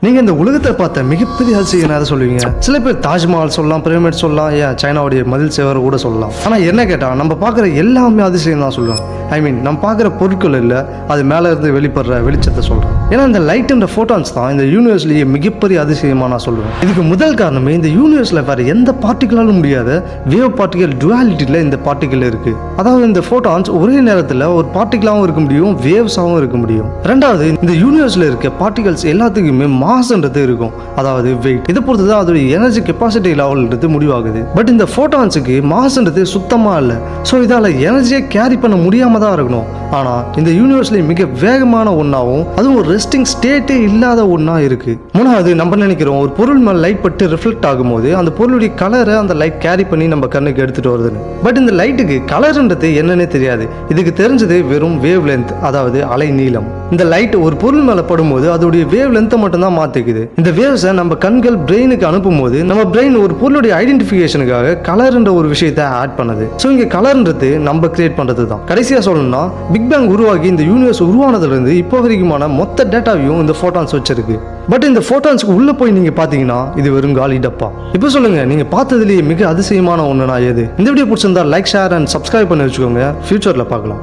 நீங்க இந்த உலகத்தை பார்த்த மிகப்பெரிய அதிசயம் எதை சொல்லுவீங்க? சில பேர் தாஜ்மஹால் சொல்லலாம், பிரமிட் சொல்லலாம், ஏன் சைனாவுடைய மதில் சேவர் கூட சொல்லலாம். ஆனா என்ன கேட்டா நம்ம பார்க்குற எல்லாமே அதிசயம் தான் சொல்லுவோம். நம்ம பார்க்குற பொருட்கள் இல்லை, அது மேலே இருந்து வெளிப்படுற வெளிச்சத்தை சொல்றோம். ஏன்னா இந்த லைட் அண்ட் ஃபோட்டான்ஸ் தான் இந்த யூனிவர்ஸ்லேயே மிகப்பெரிய அதிசயமா நான் சொல்லுவேன். இதுக்கு முதல் காரணமே இந்த யூனிவர்ஸ்ல வேற எந்த பார்ட்டிகளாலும் முடியாத வேவ் பார்ட்டிகல் டுவாலிட்டியில் இந்த பார்ட்டிகல் இருக்கு. அதாவது இந்த ஃபோட்டான்ஸ் ஒரே நேரத்தில் ஒரு பார்ட்டிகலாகவும் இருக்க முடியும், வேவ்ஸாகவும் இருக்க முடியும். ரெண்டாவது, இந்த யூனிவர்ஸ்ல இருக்க பார்ட்டிகல்ஸ் எல்லாத்துக்குமே மாஸ்ன்றது இருக்கும், அதாவது வெயிட். இதை பொறுத்து தான் அதோட எனர்ஜி கெப்பாசிட்டி லெவல்ன்றது முடிவாகுது. பட் இந்த ஃபோட்டான்ஸுக்கு மாஸ்ன்றது சுத்தமா இல்லை. ஸோ இதால எனர்ஜியை கேரி பண்ண முடியாம தான் இருக்கணும். ஆனா இந்த யூனிவர்ஸ்ல மிக வேகமான ஒன்னாவும் அதுவும் ஒரு ரெஸ்டிங் ஸ்டேட்டே இல்லாத ஒன்னா இருக்கு. மூணாவது, நம்ம நினைக்கிறோம் ஒரு பொருள் மேல லைட் பட்டு ரிஃப்ளெக்ட் ஆகும்போது அந்த பொருளுடைய கலரை அந்த லைட் கேரி பண்ணி நம்ம கண்ணுக்கு எடுத்துட்டு வருதுன்னு. பட் இந்த லைட்டுக்கு கலர்ன்றது என்னன்னே தெரியாது. இதுக்கு தெரிஞ்சது வெறும் வேவ் லென்த், அதாவது அலை நீளம். இந்த லைட் ஒரு பொருள் மேல படும்போது அதோடைய வேவ் லென்த்தை மட்டும் தான் மாத்திக்குது. இந்த வேவ்ஸை நம்ம கண்கள் பிரெயினுக்கு அனுப்பும் போது நம்ம பிரெயின் ஒரு பொருளுடைய ஐடென்டிஃபிகேஷனுக்காக கலர்ன்ற ஒரு விஷயத்தை ஆட் பண்ணுது. ஸோ இங்க கலர்ன்றது நம்ம கிரியேட் பண்றது தான். கடைசியா சொல்லணும்னா பிக் பேங் உருவாகி இந்த யூனிவர்ஸ் உருவானதுல இருந்து இப்போ வரைக்குமான மொத்த டேட்டாவையும் இந்த ஃபோட்டான்ஸ் வச்சிருக்கு. பட் இந்த ஃபோட்டான்ஸ்க்கு உள்ள போய் நீங்க பாத்தீங்கன்னா இது வெறும் காலி டப்பா. இப்போ சொல்லுங்க, நீங்க பார்த்ததுலேயே மிக அதிசயமான ஒண்ணுனா எது? இந்த வீடியோ பிடிச்சிருந்தா லைக், ஷேர் அண்ட் சப்ஸ்கிரைப் பண்ணி வச்சுக்கோங்க. ஃபியூச்சர்ல பார்க்கலாம்.